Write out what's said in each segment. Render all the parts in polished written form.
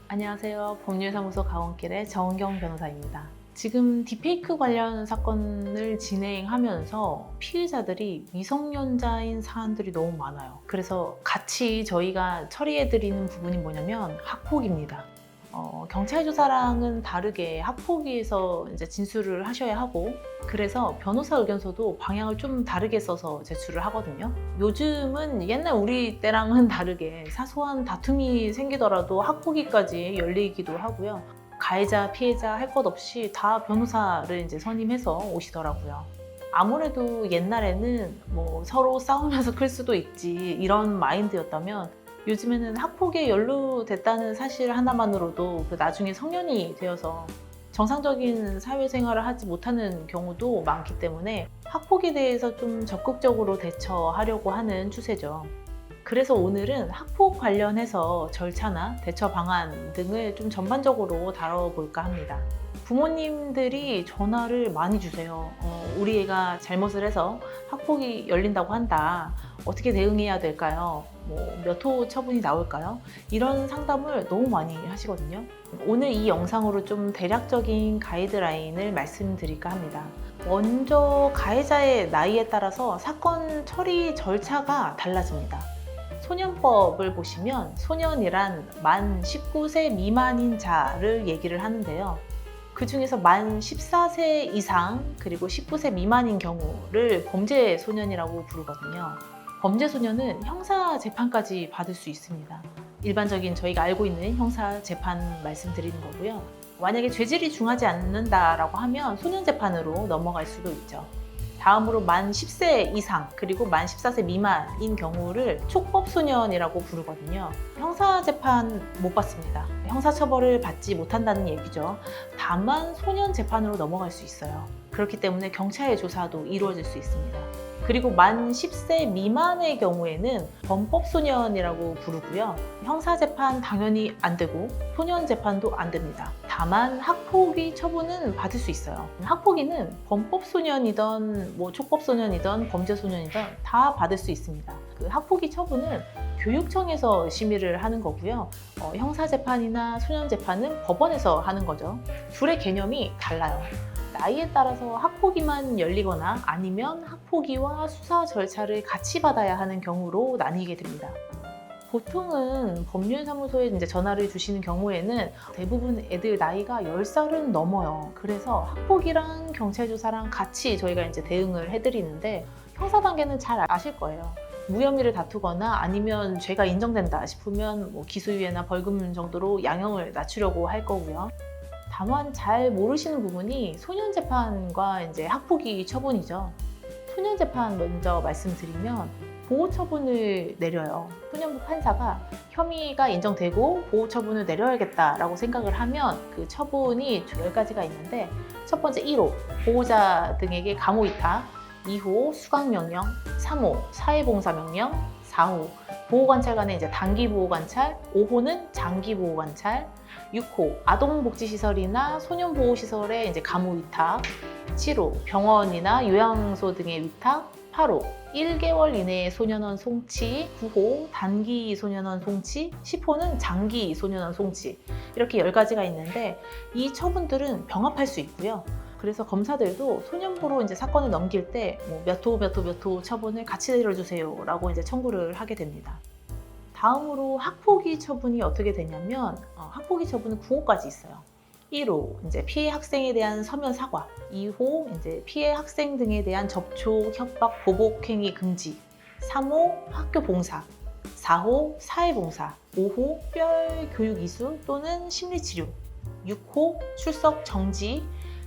안녕하세요. 법률사무소 강원길의 정은경 변호사입니다. 지금 딥페이크 관련 사건을 진행하면서 피해자들이 미성년자인 사안들이 너무 많아요. 그래서 같이 저희가 처리해드리는 부분이 뭐냐면 학폭입니다. 경찰 조사랑은 다르게 학폭위에서 이제 진술을 하셔야 하고, 그래서 변호사 의견서도 방향을 좀 다르게 써서 제출을 하거든요. 요즘은 옛날 우리 때랑은 다르게 사소한 다툼이 생기더라도 학폭위까지 열리기도 하고요. 가해자, 피해자 할 것 없이 다 변호사를 이제 선임해서 오시더라고요. 아무래도 옛날에는 뭐 서로 싸우면서 클 수도 있지 이런 마인드였다면, 요즘에는 학폭에 연루됐다는 사실 하나만으로도 나중에 성년이 되어서 정상적인 사회생활을 하지 못하는 경우도 많기 때문에 학폭에 대해서 좀 적극적으로 대처하려고 하는 추세죠. 그래서 오늘은 학폭 관련해서 절차나 대처 방안 등을 좀 전반적으로 다뤄볼까 합니다. 부모님들이 전화를 많이 주세요. 우리 애가 잘못을 해서 학폭이 열린다고 한다. 어떻게 대응해야 될까요? 몇 호 처분이 나올까요? 이런 상담을 너무 많이 하시거든요. 오늘 이 영상으로 좀 대략적인 가이드라인을 말씀드릴까 합니다. 먼저 가해자의 나이에 따라서 사건 처리 절차가 달라집니다. 소년법을 보시면 소년이란 만 19세 미만인 자를 얘기를 하는데요. 그 중에서 만 14세 이상 그리고 19세 미만인 경우를 범죄 소년이라고 부르거든요. 범죄 소년은 형사 재판까지 받을 수 있습니다. 일반적인 저희가 알고 있는 형사 재판 말씀드리는 거고요. 만약에 죄질이 중하지 않는다라고 하면 소년 재판으로 넘어갈 수도 있죠. 다음으로 만 10세 이상 그리고 만 14세 미만인 경우를 촉법소년이라고 부르거든요. 형사재판 못 받습니다. 형사처벌을 받지 못한다는 얘기죠. 다만 소년재판으로 넘어갈 수 있어요. 그렇기 때문에 경찰의 조사도 이루어질 수 있습니다. 그리고 만 10세 미만의 경우에는 범법소년이라고 부르고요. 형사재판 당연히 안 되고 소년재판도 안 됩니다. 다만 학폭위 처분은 받을 수 있어요. 학폭위는 범법소년이든 촉법소년이든 범죄소년이든 다 받을 수 있습니다. 그 학폭위 처분은 교육청에서 심의를 하는 거고요. 형사재판이나 소년재판은 법원에서 하는 거죠. 둘의 개념이 달라요. 나이에 따라서 학폭위만 열리거나 아니면 학폭위와 수사 절차를 같이 받아야 하는 경우로 나뉘게 됩니다. 보통은 법률사무소에 이제 전화를 주시는 경우에는 대부분 애들 나이가 10살은 넘어요. 그래서 학폭위랑 경찰조사랑 같이 저희가 이제 대응을 해드리는데, 형사 단계는 잘 아실 거예요. 무혐의를 다투거나 아니면 죄가 인정된다 싶으면 기소유예나 벌금 정도로 양형을 낮추려고 할 거고요. 다만 잘 모르시는 부분이 소년재판과 이제 학폭위 처분이죠. 소년재판 먼저 말씀드리면 보호처분을 내려요. 소년부 판사가 혐의가 인정되고 보호처분을 내려야겠다라고 생각을 하면 그 처분이 10가지가 있는데, 첫 번째 1호 보호자 등에게 감호위탁, 2호 수강명령, 3호 사회봉사명령, 4호 보호관찰관의 이제 단기보호관찰, 5호는 장기보호관찰, 6호 아동복지시설이나 소년보호시설의 이제 감호위탁, 7호 병원이나 요양소 등의 위탁, 8호 1개월 이내의 소년원 송치, 9호 단기 소년원 송치, 10호는 장기 소년원 송치. 이렇게 10가지가 있는데 이 처분들은 병합할 수 있고요. 그래서 검사들도 소년부로 이제 사건을 넘길 때 몇 호 처분을 같이 내려주세요 라고 이제 청구를 하게 됩니다. 다음으로 학폭위 처분이 어떻게 되냐면, 학폭위 처분은 9호까지 있어요. 1호 이제 피해 학생에 대한 서면 사과, 2호 이제 피해 학생 등에 대한 접촉, 협박, 보복 행위 금지, 3호 학교 봉사, 4호 사회봉사, 5호 특별 교육 이수 또는 심리치료, 6호 출석 정지,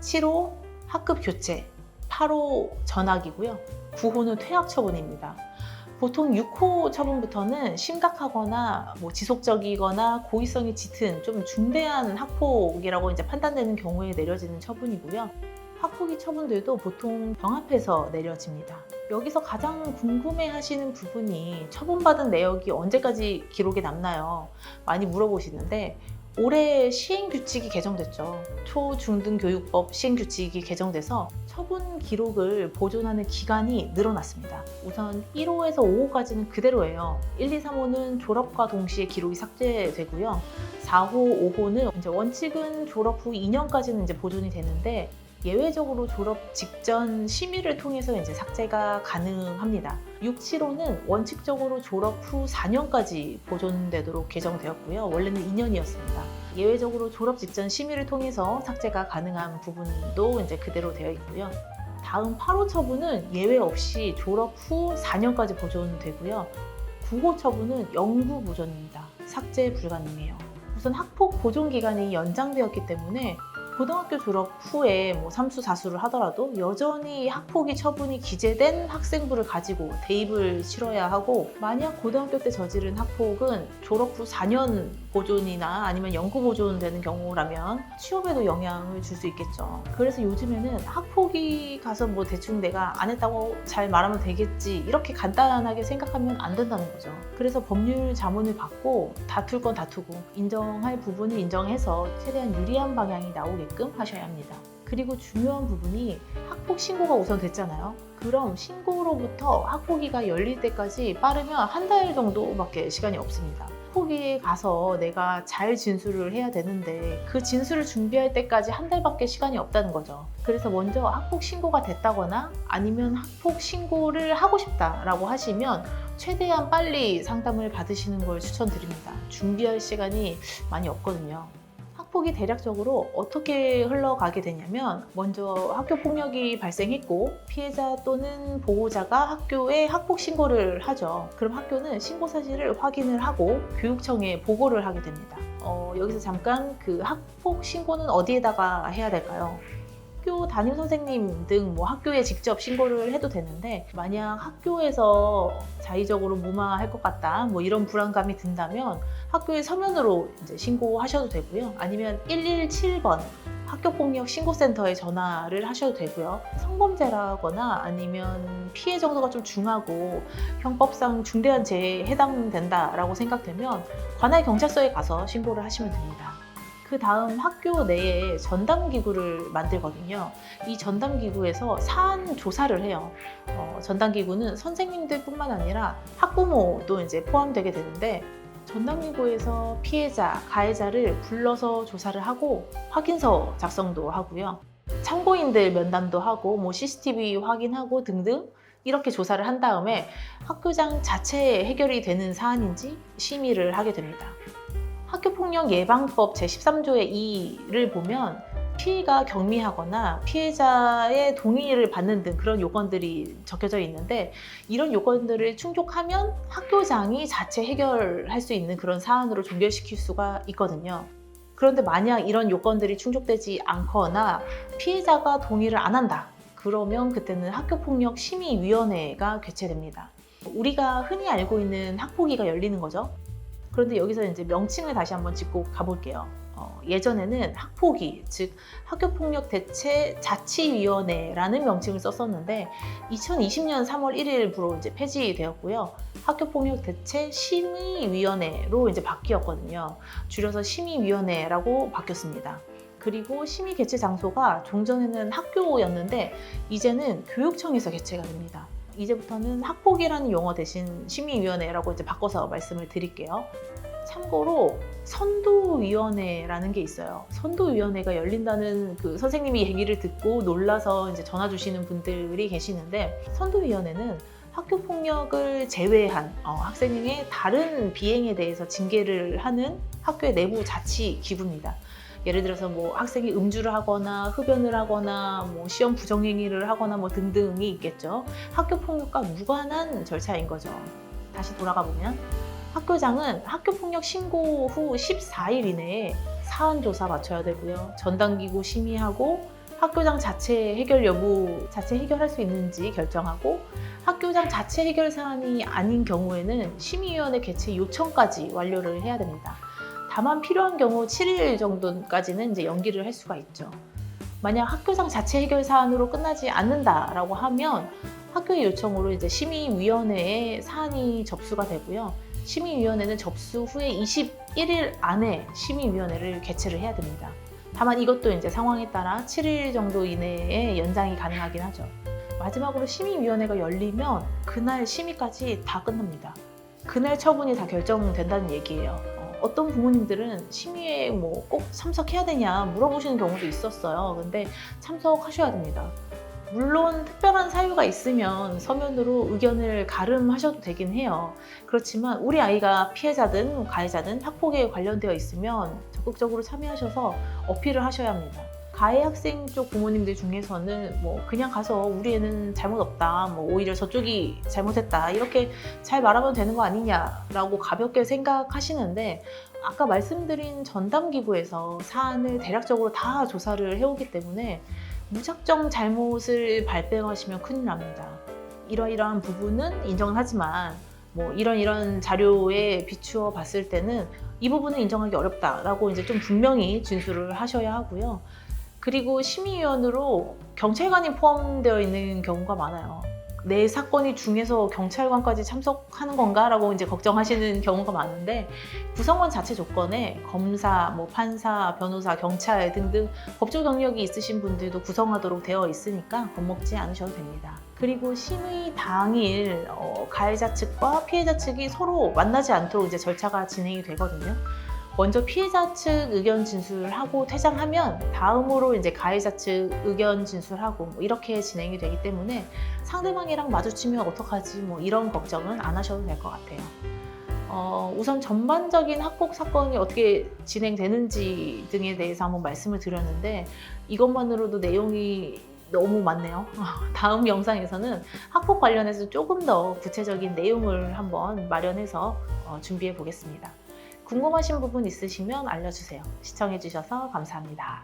7호 학급 교체, 8호 전학이고요. 9호는 퇴학 처분입니다. 보통 6호 처분부터는 심각하거나 지속적이거나 고의성이 짙은 좀 중대한 학폭이라고 이제 판단되는 경우에 내려지는 처분이고요. 학폭위 처분들도 보통 병합해서 내려집니다. 여기서 가장 궁금해하시는 부분이 처분받은 내역이 언제까지 기록에 남나요? 많이 물어보시는데 올해 시행규칙이 개정됐죠. 초중등교육법 시행규칙이 개정돼서 처분 기록을 보존하는 기간이 늘어났습니다. 우선 1호에서 5호까지는 그대로예요. 1, 2, 3호는 졸업과 동시에 기록이 삭제되고요. 4호, 5호는 이제 원칙은 졸업 후 2년까지는 이제 보존이 되는데 예외적으로 졸업 직전 심의를 통해서 이제 삭제가 가능합니다. 6, 7호는 원칙적으로 졸업 후 4년까지 보존되도록 개정되었고요. 원래는 2년이었습니다. 예외적으로 졸업 직전 심의를 통해서 삭제가 가능한 부분도 이제 그대로 되어 있고요. 다음 8호 처분은 예외 없이 졸업 후 4년까지 보존되고요. 9호 처분은 영구 보존입니다. 삭제 불가능해요. 우선 학폭 보존 기간이 연장되었기 때문에 고등학교 졸업 후에 뭐 3수, 4수를 하더라도 여전히 학폭위 처분이 기재된 학생부를 가지고 대입을 치러야 하고, 만약 고등학교 때 저지른 학폭은 졸업 후 4년 보존이나 아니면 영구 보존되는 경우라면 취업에도 영향을 줄 수 있겠죠. 그래서 요즘에는 학폭위 가서 뭐 대충 내가 안 했다고 잘 말하면 되겠지, 이렇게 간단하게 생각하면 안 된다는 거죠. 그래서 법률 자문을 받고 다툴 건 다투고 인정할 부분을 인정해서 최대한 유리한 방향이 나오게끔 하셔야 합니다. 그리고 중요한 부분이 학폭 신고가 우선 됐잖아요. 그럼 신고로부터 학폭위가 열릴 때까지 빠르면 한 달 정도밖에 시간이 없습니다. 학폭위에 가서 내가 잘 진술을 해야 되는데 그 진술을 준비할 때까지 한 달밖에 시간이 없다는 거죠. 그래서 먼저 학폭 신고가 됐다거나 아니면 학폭 신고를 하고 싶다라고 하시면 최대한 빨리 상담을 받으시는 걸 추천드립니다. 준비할 시간이 많이 없거든요. 학폭이 대략적으로 어떻게 흘러가게 되냐면, 먼저 학교 폭력이 발생했고 피해자 또는 보호자가 학교에 학폭 신고를 하죠. 그럼 학교는 신고 사실을 확인을 하고 교육청에 보고를 하게 됩니다. 여기서 잠깐 그 학폭 신고는 어디에다가 해야 될까요? 학교 담임 선생님 등 뭐 학교에 직접 신고를 해도 되는데, 만약 학교에서 자의적으로 무마할 것 같다 뭐 이런 불안감이 든다면 학교에 서면으로 이제 신고하셔도 되고요. 아니면 117번 학교폭력 신고센터에 전화를 하셔도 되고요. 성범죄라거나 아니면 피해 정도가 좀 중하고 형법상 중대한 죄에 해당된다라고 생각되면 관할 경찰서에 가서 신고를 하시면 됩니다. 그 다음 학교 내에 전담기구를 만들거든요. 이 전담기구에서 사안 조사를 해요. 전담기구는 선생님들 뿐만 아니라 학부모도 이제 포함되게 되는데, 전담기구에서 피해자, 가해자를 불러서 조사를 하고 확인서 작성도 하고요. 참고인들 면담도 하고 뭐 CCTV 확인하고 등등 이렇게 조사를 한 다음에 학교장 자체에 해결이 되는 사안인지 심의를 하게 됩니다. 학교폭력 예방법 제13조의 2를 보면 피해가 경미하거나 피해자의 동의를 받는 등 그런 요건들이 적혀져 있는데, 이런 요건들을 충족하면 학교장이 자체 해결할 수 있는 그런 사안으로 종결시킬 수가 있거든요. 그런데 만약 이런 요건들이 충족되지 않거나 피해자가 동의를 안 한다, 그러면 그때는 학교폭력심의위원회가 개최됩니다. 우리가 흔히 알고 있는 학폭위가 열리는 거죠. 그런데 여기서 이제 명칭을 다시 한번 짚고 가볼게요. 예전에는 학폭위, 즉 학교폭력대체자치위원회라는 명칭을 썼었는데 2020년 3월 1일부로 이제 폐지되었고요. 학교폭력대체심의위원회로 이제 바뀌었거든요. 줄여서 심의위원회라고 바뀌었습니다. 그리고 심의 개최 장소가 종전에는 학교였는데 이제는 교육청에서 개최가 됩니다. 이제부터는 학폭이라는 용어 대신 심의위원회라고 이제 바꿔서 말씀을 드릴게요. 참고로 선도위원회라는 게 있어요. 선도위원회가 열린다는 그 선생님이 얘기를 듣고 놀라서 이제 전화 주시는 분들이 계시는데, 선도위원회는 학교폭력을 제외한 학생의 다른 비행에 대해서 징계를 하는 학교의 내부 자치 기구입니다. 예를 들어서 뭐 학생이 음주를 하거나 흡연을 하거나 뭐 시험 부정행위를 하거나 뭐 등등이 있겠죠. 학교폭력과 무관한 절차인 거죠. 다시 돌아가 보면 학교장은 학교폭력 신고 후 14일 이내에 사안 조사 마쳐야 되고요. 전담기구 심의하고 학교장 자체 해결 여부, 자체 해결할 수 있는지 결정하고, 학교장 자체 해결 사안이 아닌 경우에는 심의위원회 개최 요청까지 완료를 해야 됩니다. 다만 필요한 경우 7일 정도까지는 이제 연기를 할 수가 있죠. 만약 학교장 자체 해결 사안으로 끝나지 않는다라고 하면 학교의 요청으로 이제 심의위원회에 사안이 접수가 되고요. 심의위원회는 접수 후에 21일 안에 심의위원회를 개최를 해야 됩니다. 다만 이것도 이제 상황에 따라 7일 정도 이내에 연장이 가능하긴 하죠. 마지막으로 심의위원회가 열리면 그날 심의까지 다 끝납니다. 그날 처분이 다 결정된다는 얘기예요. 어떤 부모님들은 심의에 뭐 꼭 참석해야 되냐 물어보시는 경우도 있었어요. 근데 참석하셔야 됩니다. 물론 특별한 사유가 있으면 서면으로 의견을 가름하셔도 되긴 해요. 그렇지만 우리 아이가 피해자든 가해자든 학폭에 관련되어 있으면 적극적으로 참여하셔서 어필을 하셔야 합니다. 가해 학생 쪽 부모님들 중에서는 뭐 그냥 가서 우리 애는 잘못 없다, 뭐 오히려 저쪽이 잘못했다 이렇게 잘 말하면 되는 거 아니냐라고 가볍게 생각하시는데, 아까 말씀드린 전담기구에서 사안을 대략적으로 다 조사를 해오기 때문에 무작정 잘못을 발뺌하시면 큰일 납니다. 이러이러한 부분은 인정하지만 뭐 이런 자료에 비추어 봤을 때는 이 부분은 인정하기 어렵다라고 이제 좀 분명히 진술을 하셔야 하고요. 그리고 심의위원으로 경찰관이 포함되어 있는 경우가 많아요. 내 사건이 중에서 경찰관까지 참석하는 건가라고 이제 걱정하시는 경우가 많은데, 구성원 자체 조건에 검사, 뭐 판사, 변호사, 경찰 등등 법조 경력이 있으신 분들도 구성하도록 되어 있으니까 겁먹지 않으셔도 됩니다. 그리고 심의 당일 가해자 측과 피해자 측이 서로 만나지 않도록 이제 절차가 진행이 되거든요. 먼저 피해자 측 의견 진술하고 퇴장하면 다음으로 이제 가해자 측 의견 진술하고 뭐 이렇게 진행이 되기 때문에 상대방이랑 마주치면 어떡하지 뭐 이런 걱정은 안 하셔도 될 것 같아요. 우선 전반적인 학폭 사건이 어떻게 진행되는지 등에 대해서 한번 말씀을 드렸는데 이것만으로도 내용이 너무 많네요. 다음 영상에서는 학폭 관련해서 조금 더 구체적인 내용을 한번 마련해서 준비해 보겠습니다. 궁금하신 부분 있으시면 알려주세요. 시청해주셔서 감사합니다.